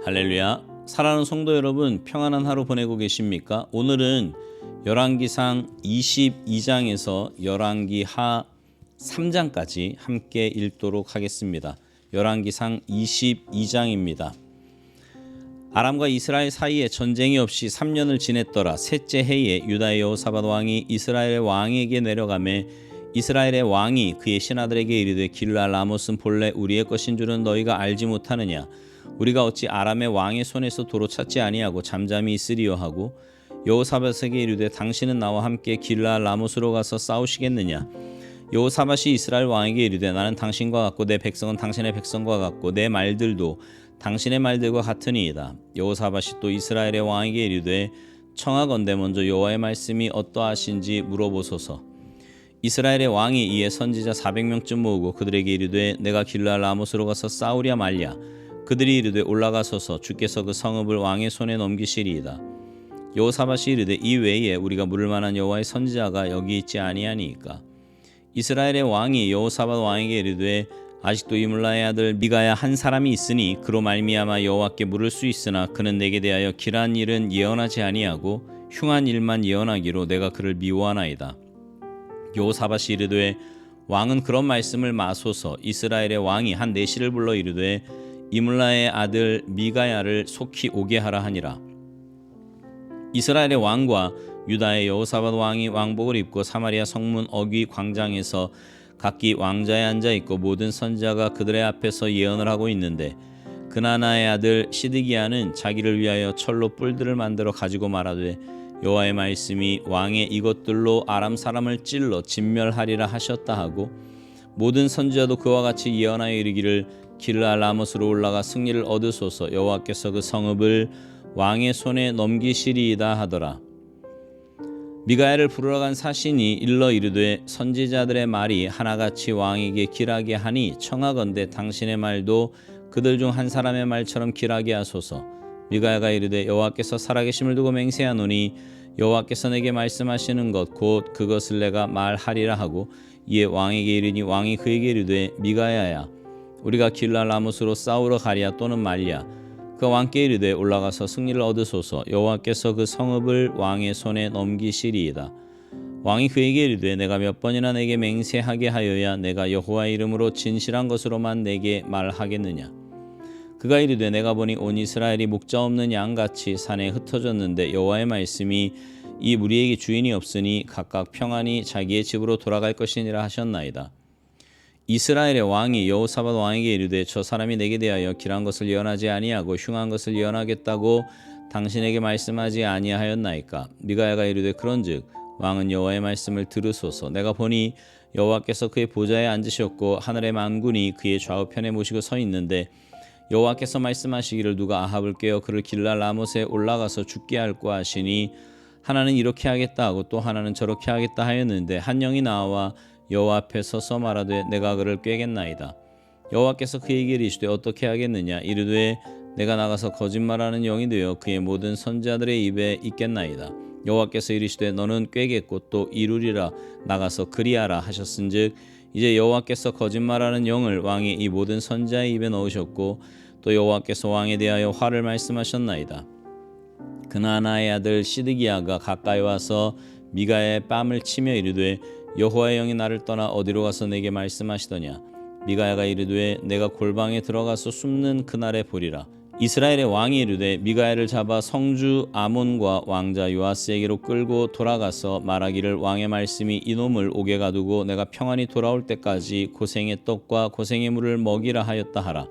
할렐루야. 사랑하는 성도 여러분, 평안한 하루 보내고 계십니까? 오늘은 열왕기상 22장에서 열왕기하 3장까지 함께 읽도록 하겠습니다. 열왕기상 22장입니다. 아람과 이스라엘 사이에 전쟁이 없이 3년을 지냈더라. 셋째 해에 유다의 여호사밧 왕이 이스라엘의 왕에게 내려가매 이스라엘의 왕이 그의 신하들에게 이르되 길랄 라못은 본래 우리의 것인 줄은 너희가 알지 못하느냐? 우리가 어찌 아람의 왕의 손에서 도로 찾지 아니하고 잠잠히 있으리요 하고 여호사밧에게 이르되 당신은 나와 함께 길랄 라못으로 가서 싸우시겠느냐? 여호사밧이 이스라엘 왕에게 이르되 나는 당신과 같고 내 백성은 당신의 백성과 같고 내 말들도 당신의 말들과 같으니이다. 여호사밧이 또 이스라엘의 왕에게 이르되 청하건대 먼저 여호와의 말씀이 어떠하신지 물어보소서. 이스라엘의 왕이 이에 선지자 400명쯤 모으고 그들에게 이르되 내가 길랄 라못으로 가서 싸우랴 말랴. 그들이 이르되 올라가소서. 주께서 그 성읍을 왕의 손에 넘기시리이다. 여호사밧이 이르되 이 외에 우리가 물을 만한 여호와의 선지자가 여기 있지 아니하니이까. 이스라엘의 왕이 여호사밧 왕에게 이르되 아직도 이물라의 아들 미가야 한 사람이 있으니 그로 말미암아 여호와께 물을 수 있으나 그는 내게 대하여 길한 일은 예언하지 아니하고 흉한 일만 예언하기로 내가 그를 미워하나이다. 여호사밧이 이르되 왕은 그런 말씀을 마소서. 이스라엘의 왕이 한 내시를 불러 이르되 이물라의 아들 미가야를 속히 오게 하라 하니라. 이스라엘의 왕과 유다의 여호사밧 왕이 왕복을 입고 사마리아 성문 어귀 광장에서 각기 왕자에 앉아 있고 모든 선지자가 그들의 앞에서 예언을 하고 있는데 그나나의 아들 시드기야는 자기를 위하여 철로 뿔들을 만들어 가지고 말하되 여호와의 말씀이 왕의 이것들로 아람 사람을 찔러 진멸하리라 하셨다 하고 모든 선지자도 그와 같이 예언하여 이르기를 길랄 라못으로 올라가 승리를 얻으소서. 여호와께서 그 성읍을 왕의 손에 넘기시리이다 하더라. 미가야를 부르러 간 사신이 일러 이르되 선지자들의 말이 하나같이 왕에게 길하게 하니 청하건대 당신의 말도 그들 중 한 사람의 말처럼 길하게 하소서. 미가야가 이르되 여호와께서 살아계심을 두고 맹세하노니 여호와께서 내게 말씀하시는 것 곧 그것을 내가 말하리라 하고 이에 왕에게 이르니 왕이 그에게 이르되 미가야야 우리가 길랄 라못으로 싸우러 가랴 또는 말랴. 그 왕께 이르되 올라가서 승리를 얻으소서. 여호와께서 그 성읍을 왕의 손에 넘기시리이다. 왕이 그에게 이르되 내가 몇 번이나 내게 맹세하게 하여야 내가 여호와의 이름으로 진실한 것으로만 내게 말하겠느냐. 그가 이르되 내가 보니 온 이스라엘이 목자 없는 양같이 산에 흩어졌는데 여호와의 말씀이 이 무리에게 주인이 없으니 각각 평안히 자기의 집으로 돌아갈 것이니라 하셨나이다. 이스라엘의 왕이 여호사밧 왕에게 이르되 저 사람이 내게 대하여 길한 것을 예언하지 아니하고 흉한 것을 예언하겠다고 당신에게 말씀하지 아니하였나이까. 미가야가 이르되 그런즉 왕은 여호와의 말씀을 들으소서. 내가 보니 여호와께서 그의 보좌에 앉으셨고 하늘의 만군이 그의 좌우편에 모시고 서 있는데 여호와께서 말씀하시기를 누가 아합을 깨어 그를 길랄 라못에 올라가서 죽게 할까 하시니 하나는 이렇게 하겠다 하고 또 하나는 저렇게 하겠다 하였는데 한 영이 나와 여호와 앞에 서서 말하되 내가 그를 꾀겠나이다. 여호와께서 그에게 이르시되 어떻게 하겠느냐. 이르되 내가 나가서 거짓말하는 영이 되어 그의 모든 선지자들의 입에 있겠나이다. 여호와께서 이르시되 너는 꾀겠고 또 이루리라. 나가서 그리하라 하셨은즉 이제 여호와께서 거짓말하는 영을 왕이 이 모든 선지자의 입에 넣으셨고 또 여호와께서 왕에 대하여 화를 말씀하셨나이다. 그나나의 아들 시드기야가 가까이 와서 미가야의 뺨을 치며 이르되 여호와의 영이 나를 떠나 어디로 가서 내게 말씀하시더냐. 미가야가 이르되 내가 골방에 들어가서 숨는 그날에 보리라. 이스라엘의 왕이 이르되 미가야를 잡아 성주 아몬과 왕자 요아스에게로 끌고 돌아가서 말하기를 왕의 말씀이 이놈을 옥에 가두고 내가 평안히 돌아올 때까지 고생의 떡과 고생의 물을 먹이라 하였다 하라.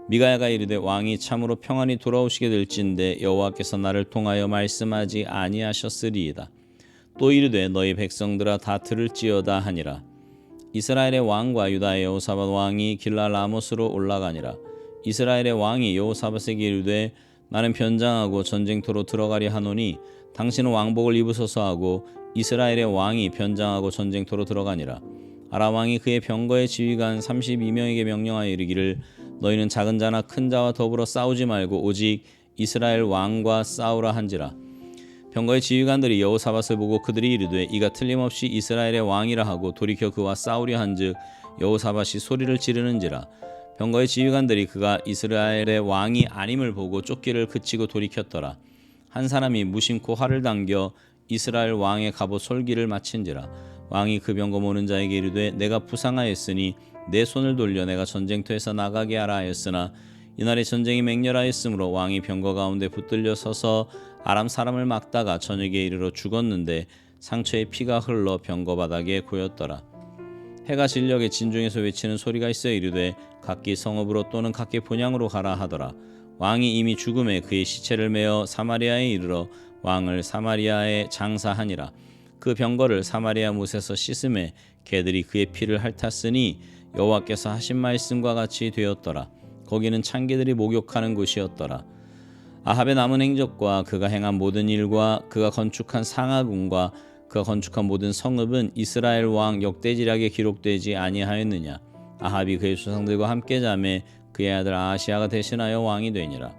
미가야가 이르되 왕이 참으로 평안히 돌아오시게 될진데 여호와께서 나를 통하여 말씀하지 아니하셨으리이다. 또 이르되 너희 백성들아 다 들을지어다 하니라. 이스라엘의 왕과 유다의 여호사밧 왕이 길랄 라못으로 올라가니라. 이스라엘의 왕이 여호사밧에게 이르되 나는 변장하고 전쟁터로 들어가려 하노니 당신은 왕복을 입으소서 하고 이스라엘의 왕이 변장하고 전쟁터로 들어가니라. 아람 왕이 그의 병거의 지휘관 32명에게 명령하여 이르기를 너희는 작은 자나 큰 자와 더불어 싸우지 말고 오직 이스라엘 왕과 싸우라 한지라. 병거의 지휘관들이 여호사밧을 보고 그들이 이르되 이가 틀림없이 이스라엘의 왕이라 하고 돌이켜 그와 싸우려 한즉 여호사밧이 소리를 지르는지라. 병거의 지휘관들이 그가 이스라엘의 왕이 아님을 보고 쫓기를 그치고 돌이켰더라. 한 사람이 무심코 활을 당겨 이스라엘 왕의 갑옷 솔기를 마친지라. 왕이 그 병거 모는 자에게 이르되 내가 부상하였으니 내 손을 돌려 내가 전쟁터에서 나가게 하라 하였으나 이날에 전쟁이 맹렬하였으므로 왕이 병거 가운데 붙들려 서서 아람 사람을 막다가 저녁에 이르러 죽었는데 상처에 피가 흘러 병거 바닥에 고였더라. 해가 진녘에 진중에서 외치는 소리가 있어 이르되 각기 성읍으로 또는 각기 본향으로 가라 하더라. 왕이 이미 죽음에 그의 시체를 메어 사마리아에 이르러 왕을 사마리아에 장사하니라. 그 병거를 사마리아 못에서 씻음에 개들이 그의 피를 핥았으니 여호와께서 하신 말씀과 같이 되었더라. 거기는 창기들이 목욕하는 곳이었더라. 아합의 남은 행적과 그가 행한 모든 일과 그가 건축한 상하궁과 그가 건축한 모든 성읍은 이스라엘 왕 역대지략에 기록되지 아니하였느냐. 아합이 그의 조상들과 함께 자매 그의 아들 아하시아가 대신하여 왕이 되니라.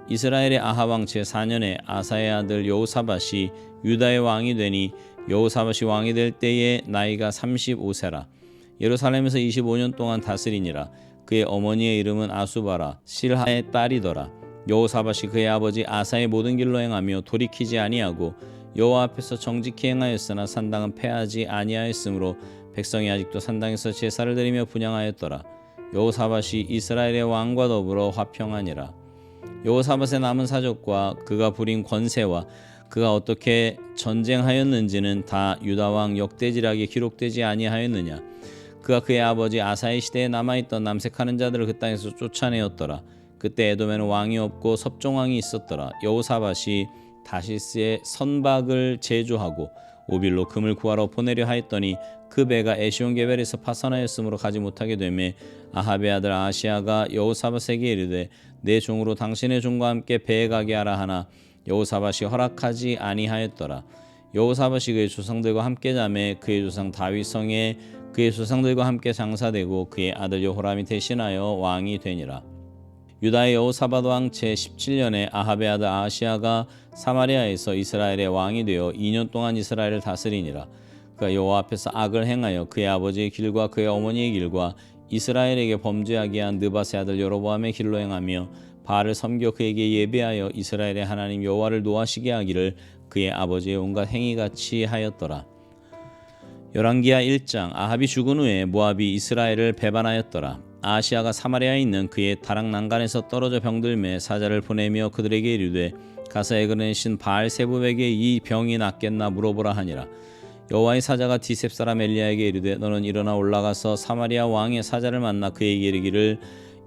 이스라엘의 아합 왕 제4년에 아사의 아들 여호사밧이 유다의 왕이 되니 여호사밧이 왕이 될 때에 나이가 35세라. 예루살렘에서 25년 동안 다스리니라. 그의 어머니의 이름은 아수바라 실하의 딸이더라. 여호사밧이 그의 아버지 아사의 모든 길로 행하며 돌이키지 아니하고 여호와 앞에서 정직히 행하였으나 산당은 패하지 아니하였으므로 백성이 아직도 산당에서 제사를 드리며 분향하였더라. 여호사밧이 이스라엘의 왕과 더불어 화평하니라. 여호사밧의 남은 사적과 그가 부린 권세와 그가 어떻게 전쟁하였는지는 다 유다 왕 역대지략에 기록되지 아니하였느냐. 그가 그의 아버지 아사의 시대에 남아있던 남색하는 자들을 그 땅에서 쫓아내었더라. 그때 에돔에는 왕이 없고 섭종왕이 있었더라. 여호사밧이 다시스의 선박을 제조하고 오빌로 금을 구하러 보내려 하였더니 그 배가 에시온게벨에서 파산하였으므로 가지 못하게 되매 아합의 아들 아시아가 여호사밧에게 이르되 내 종으로 당신의 종과 함께 배에 가게 하라 하나 여호사밧이 허락하지 아니하였더라. 여호사밧이 그의 조상들과 함께 자매 그의 조상 다윗 성에 그의 조상들과 함께 장사되고 그의 아들 여호람이 대신하여 왕이 되니라. 유다의 여호사밧 왕 제17년에 아합의 아들 아하시아가 사마리아에서 이스라엘의 왕이 되어 2년 동안 이스라엘을 다스리니라. 그가 여호와 앞에서 악을 행하여 그의 아버지의 길과 그의 어머니의 길과 이스라엘에게 범죄하게 한 느밧의 아들 여로보암의 길로 행하며 바알을 섬겨 그에게 예배하여 이스라엘의 하나님 여호와를 노하시게 하기를 그의 아버지의 온갖 행위같이 하였더라. 열왕기하 1장. 아합이 죽은 후에 모압이 이스라엘을 배반하였더라. 아하시아가 사마리아에 있는 그의 다락 난간에서 떨어져 병들매 사자를 보내며 그들에게 이르되 가서 에그론의 신 바알세불에게 이 병이 낫겠나 물어보라 하니라. 여호와의 사자가 디셉 사람 엘리야에게 이르되 너는 일어나 올라가서 사마리아 왕의 사자를 만나 그에게 이르기를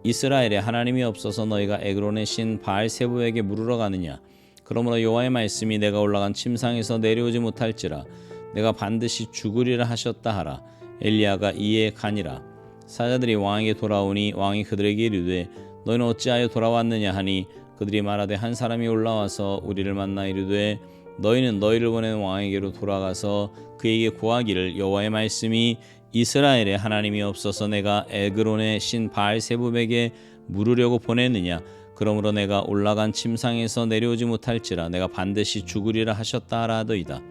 이스라엘에 하나님이 없어서 너희가 에그론의 신 바알세불에게 물으러 가느냐. 그러므로 여호와의 말씀이 내가 올라간 침상에서 내려오지 못할지라 내가 반드시 죽으리라 하셨다 하라. 엘리야가 이에 가니라. 사자들이 왕에게 돌아오니 왕이 그들에게 이르되 너희는 어찌하여 돌아왔느냐 하니 그들이 말하되 한 사람이 올라와서 우리를 만나 이르되 너희는 너희를 보낸 왕에게로 돌아가서 그에게 고하기를 여호와의 말씀이 이스라엘에 하나님이 없어서 내가 에그론의 신 바알세불에게 물으려고 보냈느냐. 그러므로 내가 올라간 침상에서 내려오지 못할지라 내가 반드시 죽으리라 하셨다 하라더이다.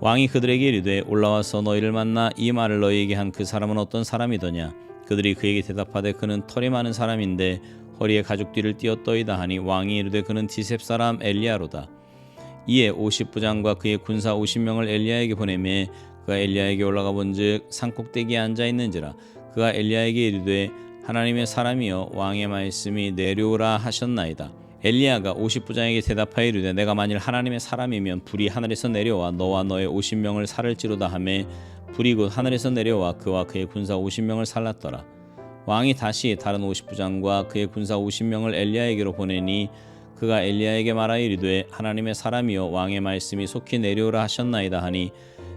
왕이 그들에게 이르되 올라와서 너희를 만나 이 말을 너희에게 한 그 사람은 어떤 사람이더냐. 그들이 그에게 대답하되 그는 털이 많은 사람인데 허리에 가죽띠를 띄었더이다 하니 왕이 이르되 그는 디셉 사람 엘리야로다. 이에 50부장과 그의 군사 50명을 엘리야에게 보내매 그가 엘리야에게 올라가 본즉 산꼭대기에 앉아 있는지라. 그가 엘리야에게 이르되 하나님의 사람이여 왕의 말씀이 내려오라 하셨나이다. 엘리야가 50부장에게 대답하여 이르되 내가 만일 하나님의 사람이면 불이 하늘에서 내려와 너와 너의 50명을 살을지로다 하매 불이 곧 하늘에서 내려와 그와 그의 군사 50명을 살랐더라. 왕이 다시 다른 50부장과 그의 군사 50명을 엘리야에게로 보내니 그가 엘리야에게 말하여 이르되 하나님의 사람이여 왕의 말씀이 속히 내려오라 하셨나이다 하니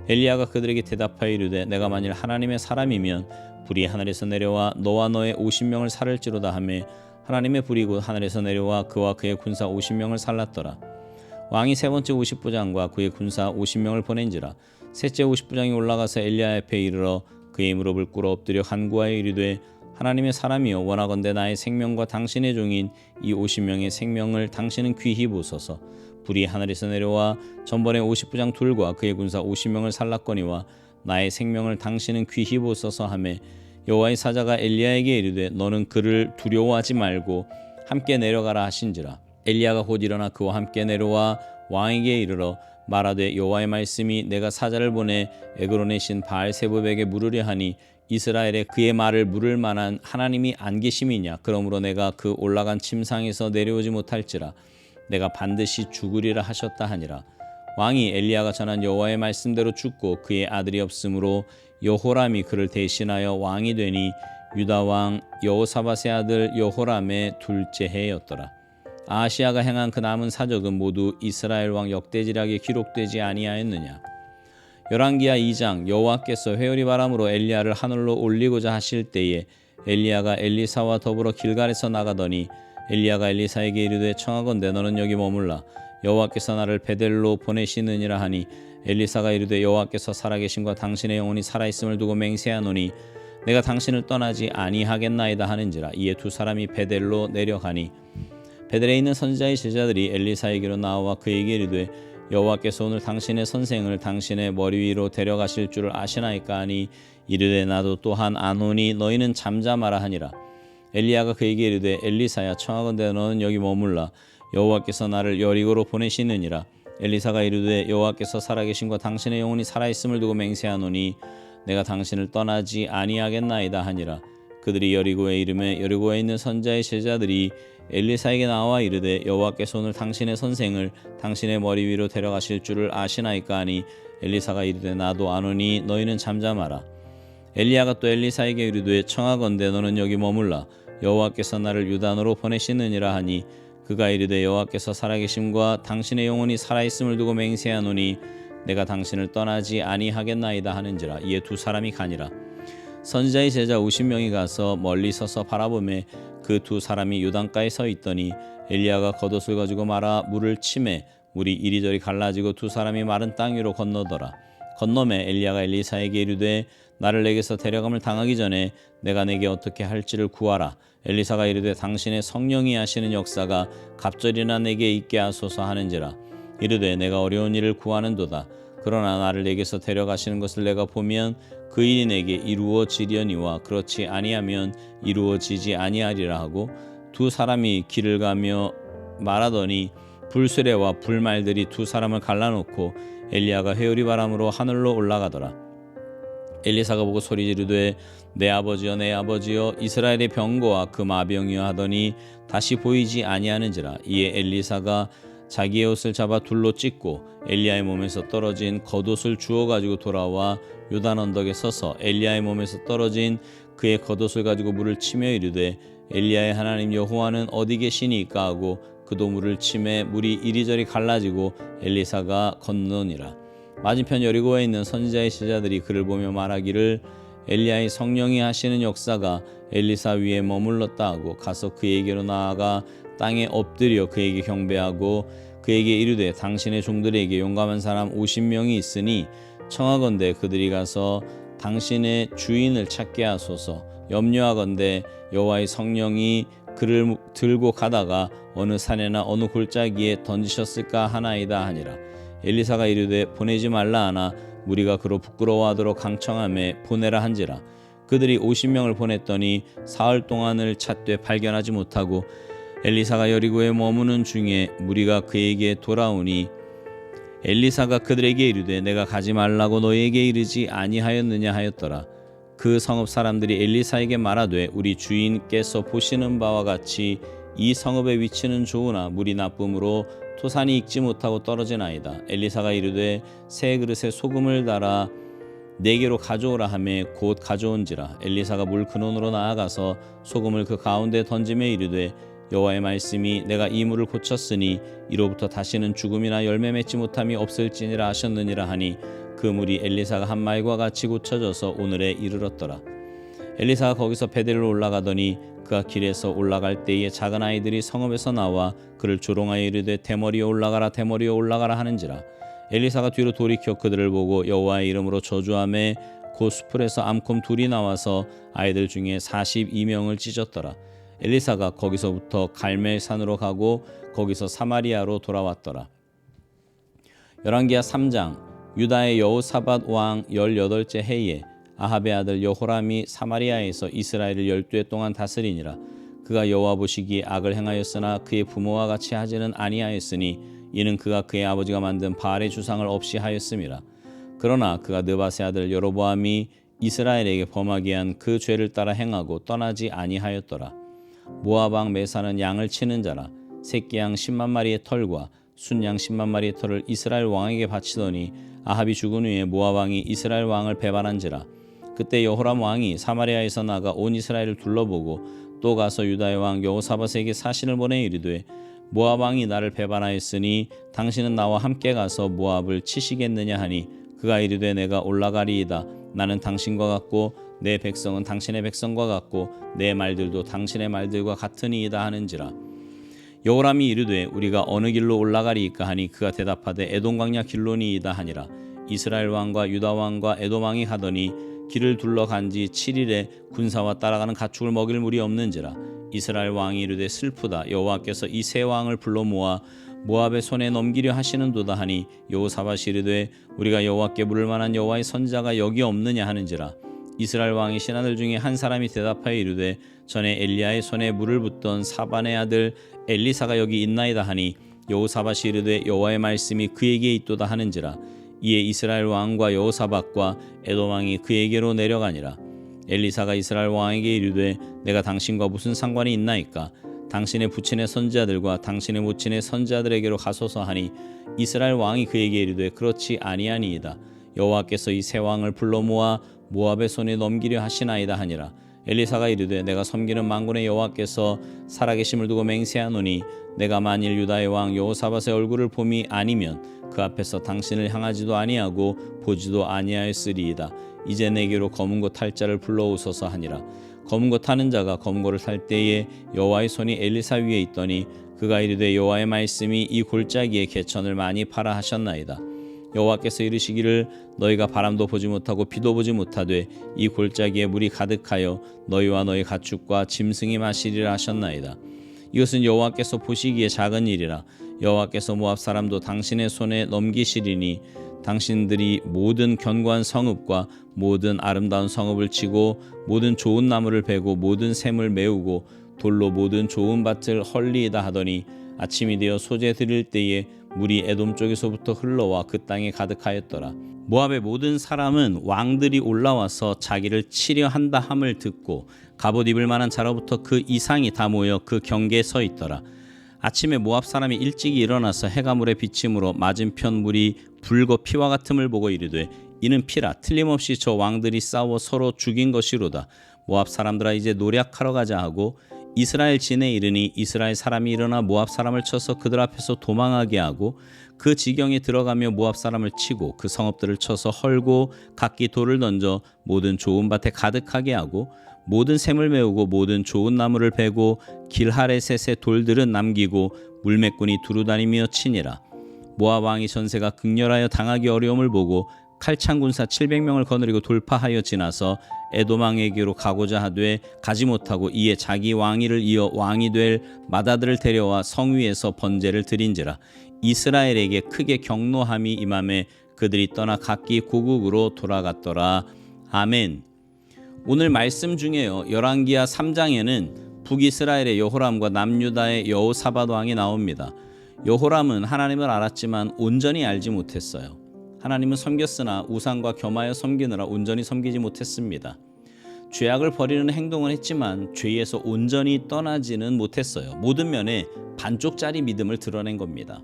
엘리야가 그들에게 대답하여 이르되 내가 만일 하나님의 사람이면 불이 하늘에서 내려와 너와 너의 50명을 살을지로다 하매 하나님의 불이 곧 하늘에서 내려와 그와 그의 군사 50명을 살랐더라. 왕이 세 번째 50부장과 그의 군사 50명을 보낸지라. 셋째 50부장이 올라가서 엘리야 앞에 이르러 그의 무릎을 꿇어 엎드려 간구하여 이르되 하나님의 사람이여 원하건대 나의 생명과 당신의 종인 이 50명의 생명을 당신은 귀히 보소서. 불이 하늘에서 내려와 전번에 50부장 둘과 그의 군사 50명을 살랐거니와 나의 생명을 당신은 귀히 보소서 하매 여호와의 사자가 엘리야에게 이르되 너는 그를 두려워하지 말고 함께 내려가라 하신지라. 엘리야가 곧 일어나 그와 함께 내려와 왕에게 이르러 말하되 여호와의 말씀이 내가 사자를 보내 에그론의 신 바알세붑에게 물으려 하니 이스라엘에 그의 말을 물을 만한 하나님이 안 계심이냐. 그러므로 내가 그 올라간 침상에서 내려오지 못할지라. 내가 반드시 죽으리라 하셨다 하니라. 왕이 엘리야가 전한 여호와의 말씀대로 죽고 그의 아들이 없으므로 여호람이 그를 대신하여 왕이 되니 유다 왕 여호사밧의 아들 여호람의 둘째 해였더라. 아하시야가 행한 그 남은 사적은 모두 이스라엘 왕 역대지략에 기록되지 아니하였느냐. 열왕기하 2장. 여호와께서 회오리 바람으로 엘리야를 하늘로 올리고자 하실 때에 엘리야가 엘리사와 더불어 길갈에서 나가더니 엘리야가 엘리사에게 이르되 청하건대 너는 여기 머물라. 여호와께서 나를 베델로 보내시느니라 하니 엘리사가 이르되 여호와께서 살아계심과 당신의 영혼이 살아있음을 두고 맹세하노니 내가 당신을 떠나지 아니하겠나이다 하는지라. 이에 두 사람이 베델로 내려가니 베델에 있는 선지자의 제자들이 엘리사에게로 나와 그에게 이르되 여호와께서 오늘 당신의 선생을 당신의 머리 위로 데려가실 줄을 아시나이까 하니 이르되 나도 또한 아노니 너희는 잠잠하라 하니라. 엘리야가 그에게 이르되 엘리사야 청하건대 너는 여기 머물라. 여호와께서 나를 여리고로 보내시느니라. 엘리사가 이르되 여호와께서 살아계심과 당신의 영혼이 살아있음을 두고 맹세하노니 내가 당신을 떠나지 아니하겠나이다 하니라. 그들이 여리고에 이르매 여리고에 있는 선지자의 제자들이 엘리사에게 나와 이르되 여호와께서 오늘 당신의 선생을 당신의 머리 위로 데려가실 줄을 아시나이까 하니 엘리사가 이르되 나도 아노니 너희는 잠잠하라. 엘리야가 또 엘리사에게 이르되 청하건대 너는 여기 머물라. 여호와께서 나를 유단으로 보내시느니라 하니 그가 이르되 여호와께서 살아계심과 당신의 영혼이 살아있음을 두고 맹세하노니 내가 당신을 떠나지 아니하겠나이다 하는지라. 이에 두 사람이 가니라. 선지자의 제자 50명이 가서 멀리 서서 바라보매 그 두 사람이 요단가에 서 있더니 엘리야가 겉옷을 가지고 말아 물을 치매 물이 이리저리 갈라지고 두 사람이 마른 땅 위로 건너더라. 건너매 엘리야가 엘리사에게 이르되 나를 내게서 데려감을 당하기 전에 내가 내게 어떻게 할지를 구하라. 엘리사가 이르되 당신의 성령이 하시는 역사가 갑절이나 내게 있게 하소서 하는지라. 이르되 내가 어려운 일을 구하는도다. 그러나 나를 내게서 데려가시는 것을 내가 보면 그 일이 내게 이루어지려니와 그렇지 아니하면 이루어지지 아니하리라 하고 두 사람이 길을 가며 말하더니 불수레와 불말들이 두 사람을 갈라놓고 엘리야가 회오리 바람으로 하늘로 올라가더라. 엘리사가 보고 소리 지르되 내 아버지여 내 아버지여 이스라엘의 병거와 그 마병이여 하더니 다시 보이지 아니하는지라. 이에 엘리사가 자기의 옷을 잡아 둘로 찢고 엘리야의 몸에서 떨어진 겉옷을 주워 가지고 돌아와 요단 언덕에 서서 엘리야의 몸에서 떨어진 그의 겉옷을 가지고 물을 치며 이르되 엘리야의 하나님 여호와는 어디 계시니까 하고 그도 물을 치매 물이 이리저리 갈라지고 엘리사가 건너니라. 맞은편 여리고에 있는 선지자의 제자들이 그를 보며 말하기를 엘리야의 성령이 하시는 역사가 엘리사 위에 머물렀다 하고 가서 그에게로 나아가 땅에 엎드려 그에게 경배하고 그에게 이르되 당신의 종들에게 용감한 사람 50명이 있으니 청하건대 그들이 가서 당신의 주인을 찾게 하소서. 염려하건대 여호와의 성령이 그를 들고 가다가 어느 산에나 어느 골짜기에 던지셨을까 하나이다 하니라. 엘리사가 이르되 보내지 말라 하나 무리가 그로 부끄러워하도록 강청하매 보내라 한지라. 그들이 50명을 보냈더니 사흘 동안을 찾되 발견하지 못하고 엘리사가 여리고에 머무는 중에 무리가 그에게 돌아오니 엘리사가 그들에게 이르되 내가 가지 말라고 너희에게 이르지 아니하였느냐 하였더라. 그 성읍 사람들이 엘리사에게 말하되 우리 주인께서 보시는 바와 같이 이 성읍의 위치는 좋으나 물이 나쁨으로 토산이 익지 못하고 떨어지나이다. 엘리사가 이르되 새 그릇에 소금을 달아 내게로 가져오라 하매 곧 가져온지라. 엘리사가 물 근원으로 나아가서 소금을 그 가운데 던지며 이르되 여호와의 말씀이 내가 이 물을 고쳤으니 이로부터 다시는 죽음이나 열매 맺지 못함이 없을지니라 하셨느니라 하니 그 물이 엘리사가 한 말과 같이 고쳐져서 오늘에 이르렀더라. 엘리사가 거기서 베델로 올라가더니 그가 길에서 올라갈 때에 작은 아이들이 성읍에서 나와 그를 조롱하여 이르되 대머리여 올라가라 대머리여 올라가라 하는지라. 엘리사가 뒤로 돌이켜 그들을 보고 여호와의 이름으로 저주하매 그 수풀에서 암곰 둘이 나와서 아이들 중에 42명을 찢었더라. 엘리사가 거기서부터 갈멜산으로 가고 거기서 사마리아로 돌아왔더라. 열왕기하 3장. 유다의 여호사밧 왕 18째 해에 아합의 아들 여호람이 사마리아에서 이스라엘을 12해 동안 다스리니라. 그가 여호와 보시기에 악을 행하였으나 그의 부모와 같이 하지는 아니하였으니 이는 그가 그의 아버지가 만든 바알의 주상을 없이 하였음이라. 그러나 그가 느밧의 아들 여로보암이 이스라엘에게 범하게 한 그 죄를 따라 행하고 떠나지 아니하였더라. 모압 왕 메사는 양을 치는 자라. 새끼 양 10만 마리의 털과 순양 10만 마리의 털을 이스라엘 왕에게 바치더니 아합이 죽은 후에 모압 왕이 이스라엘 왕을 배반한지라. 그때 여호람 왕이 사마리아에서 나가 온 이스라엘을 둘러보고 또 가서 유다의 왕 여호사밧에게 사신을 보내 이르되 모압 왕이 나를 배반하였으니 당신은 나와 함께 가서 모압을 치시겠느냐 하니 그가 이르되 내가 올라가리이다. 나는 당신과 같고 내 백성은 당신의 백성과 같고 내 말들도 당신의 말들과 같으니이다 하는지라. 여호람이 이르되 우리가 어느 길로 올라가리이까 하니 그가 대답하되 에돔 광야 길로니이다 하니라. 이스라엘 왕과 유다 왕과 에돔 왕이 가더니 길을 둘러간 지 7일에 군사와 따라가는 가축을 먹일 물이 없는지라. 이스라엘 왕이 이르되 슬프다. 여호와께서 이 세 왕을 불러 모아 모압의 손에 넘기려 하시는도다 하니 여호사밧이 이르되 우리가 여호와께 물을 만한 여호와의 선지자가 여기 없느냐 하는지라. 이스라엘 왕의 신하들 중에 한 사람이 대답하여 이르되 전에 엘리야의 손에 물을 붓던 사반의 아들 엘리사가 여기 있나이다 하니 여호사밧이 이르되 여호와의 말씀이 그에게 있도다 하는지라. 이에 이스라엘 왕과 여호사밧과 에돔 왕이 그에게로 내려가니라. 엘리사가 이스라엘 왕에게 이르되 내가 당신과 무슨 상관이 있나이까? 당신의 부친의 선지자들과 당신의 모친의 선지자들에게로 가소서 하니 이스라엘 왕이 그에게 이르되 그렇지 아니하니이다. 여호와께서 이 세 왕을 불러 모아 모압의 손에 넘기려 하시나이다 하니라. 엘리사가 이르되 내가 섬기는 만군의 여호와께서 살아계심을 두고 맹세하노니 내가 만일 유다의 왕 여호사밧의 얼굴을 봄이 아니면 그 앞에서 당신을 향하지도 아니하고 보지도 아니하였으리이다. 이제 내게로 검은 고 탈 자를 불러오소서 하니라. 검은 고 타는 자가 검은 고를 탈 때에 여호와의 손이 엘리사 위에 있더니 그가 이르되 여호와의 말씀이 이 골짜기에 개천을 많이 파라 하셨나이다. 여호와께서 이르시기를 너희가 바람도 보지 못하고 비도 보지 못하되 이 골짜기에 물이 가득하여 너희와 너희 가축과 짐승이 마시리라 하셨나이다. 이것은 여호와께서 보시기에 작은 일이라. 여호와께서 모압 사람도 당신의 손에 넘기시리니 당신들이 모든 견고한 성읍과 모든 아름다운 성읍을 치고 모든 좋은 나무를 베고 모든 샘을 메우고 돌로 모든 좋은 밭을 헐리이다 하더니 아침이 되어 소재 드릴 때에 물이 에돔 쪽에서부터 흘러와 그 땅에 가득하였더라. 모압의 모든 사람은 왕들이 올라와서 자기를 치려 한다 함을 듣고 갑옷 입을 만한 자로부터 그 이상이 다 모여 그 경계에 서 있더라. 아침에 모압 사람이 일찍이 일어나서 해가 물에 비침으로 맞은편 물이 붉어 피와 같음을 보고 이르되 이는 피라. 틀림없이 저 왕들이 싸워 서로 죽인 것이로다. 모압 사람들아 이제 노략하러 가자 하고 이스라엘 진에 이르니 이스라엘 사람이 일어나 모압 사람을 쳐서 그들 앞에서 도망하게 하고 그 지경에 들어가며 모압 사람을 치고 그 성읍들을 쳐서 헐고 각기 돌을 던져 모든 좋은 밭에 가득하게 하고 모든 샘을 메우고 모든 좋은 나무를 베고 길하레셋의 돌들은 남기고 물매꾼이 두루다니며 치니라. 모압 왕이 전세가 극렬하여 당하기 어려움을 보고 칼창 군사 700명을 거느리고 돌파하여 지나서 에돔 왕에게로 가고자 하되 가지 못하고 이에 자기 왕위를 이어 왕이 될 맏아들을 데려와 성 위에서 번제를 드린지라. 이스라엘에게 크게 경노함이 임함에 그들이 떠나 각기 고국으로 돌아갔더라. 아멘. 오늘 말씀 중에요. 열왕기하 3장에는 북이스라엘의 여호람과 남유다의 여호사밧 왕이 나옵니다. 여호람은 하나님을 알았지만 온전히 알지 못했어요. 하나님은 섬겼으나 우상과 겸하여 섬기느라 온전히 섬기지 못했습니다. 죄악을 버리는 행동은 했지만 죄에서 온전히 떠나지는 못했어요. 모든 면에 반쪽짜리 믿음을 드러낸 겁니다.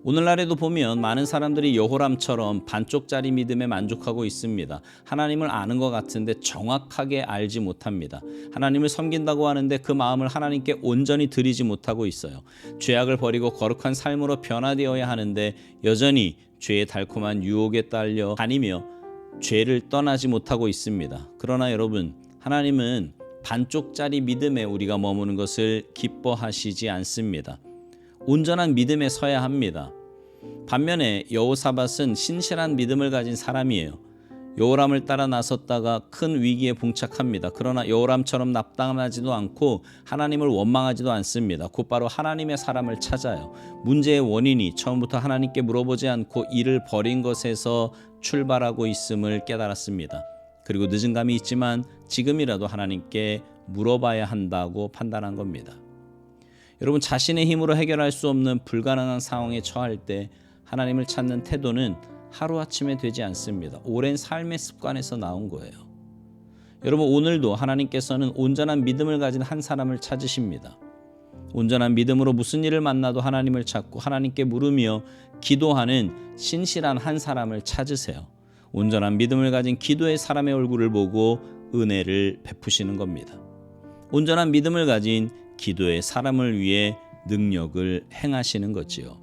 오늘날에도 보면 많은 사람들이 여호람처럼 반쪽짜리 믿음에 만족하고 있습니다. 하나님을 아는 것 같은데 정확하게 알지 못합니다. 하나님을 섬긴다고 하는데 그 마음을 하나님께 온전히 드리지 못하고 있어요. 죄악을 버리고 거룩한 삶으로 변화되어야 하는데 여전히 죄의 달콤한 유혹에 딸려 다니며 죄를 떠나지 못하고 있습니다. 그러나 여러분, 하나님은 반쪽짜리 믿음에 우리가 머무는 것을 기뻐하시지 않습니다. 온전한 믿음에 서야 합니다. 반면에 여호사밧은 신실한 믿음을 가진 사람이에요. 여호람을 따라 나섰다가 큰 위기에 봉착합니다. 그러나 여호람처럼 납당하지도 않고 하나님을 원망하지도 않습니다. 곧바로 하나님의 사람을 찾아요. 문제의 원인이 처음부터 하나님께 물어보지 않고 이를 버린 것에서 출발하고 있음을 깨달았습니다. 그리고 늦은 감이 있지만 지금이라도 하나님께 물어봐야 한다고 판단한 겁니다. 여러분, 자신의 힘으로 해결할 수 없는 불가능한 상황에 처할 때 하나님을 찾는 태도는 하루아침에 되지 않습니다. 오랜 삶의 습관에서 나온 거예요. 여러분, 오늘도 하나님께서는 온전한 믿음을 가진 한 사람을 찾으십니다. 온전한 믿음으로 무슨 일을 만나도 하나님을 찾고 하나님께 물으며 기도하는 신실한 한 사람을 찾으세요. 온전한 믿음을 가진 기도의 사람의 얼굴을 보고 은혜를 베푸시는 겁니다. 온전한 믿음을 가진 기도의 사람을 위해 능력을 행하시는 거지요.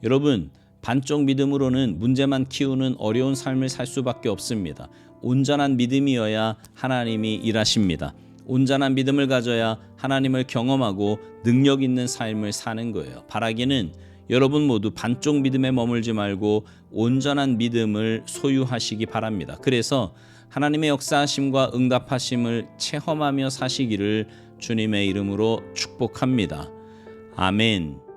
여러분, 반쪽 믿음으로는 문제만 키우는 어려운 삶을 살 수밖에 없습니다. 온전한 믿음이어야 하나님이 일하십니다. 온전한 믿음을 가져야 하나님을 경험하고 능력 있는 삶을 사는 거예요. 바라기는 여러분 모두 반쪽 믿음에 머물지 말고 온전한 믿음을 소유하시기 바랍니다. 그래서 하나님의 역사하심과 응답하심을 체험하며 사시기를 주님의 이름으로 축복합니다. 아멘.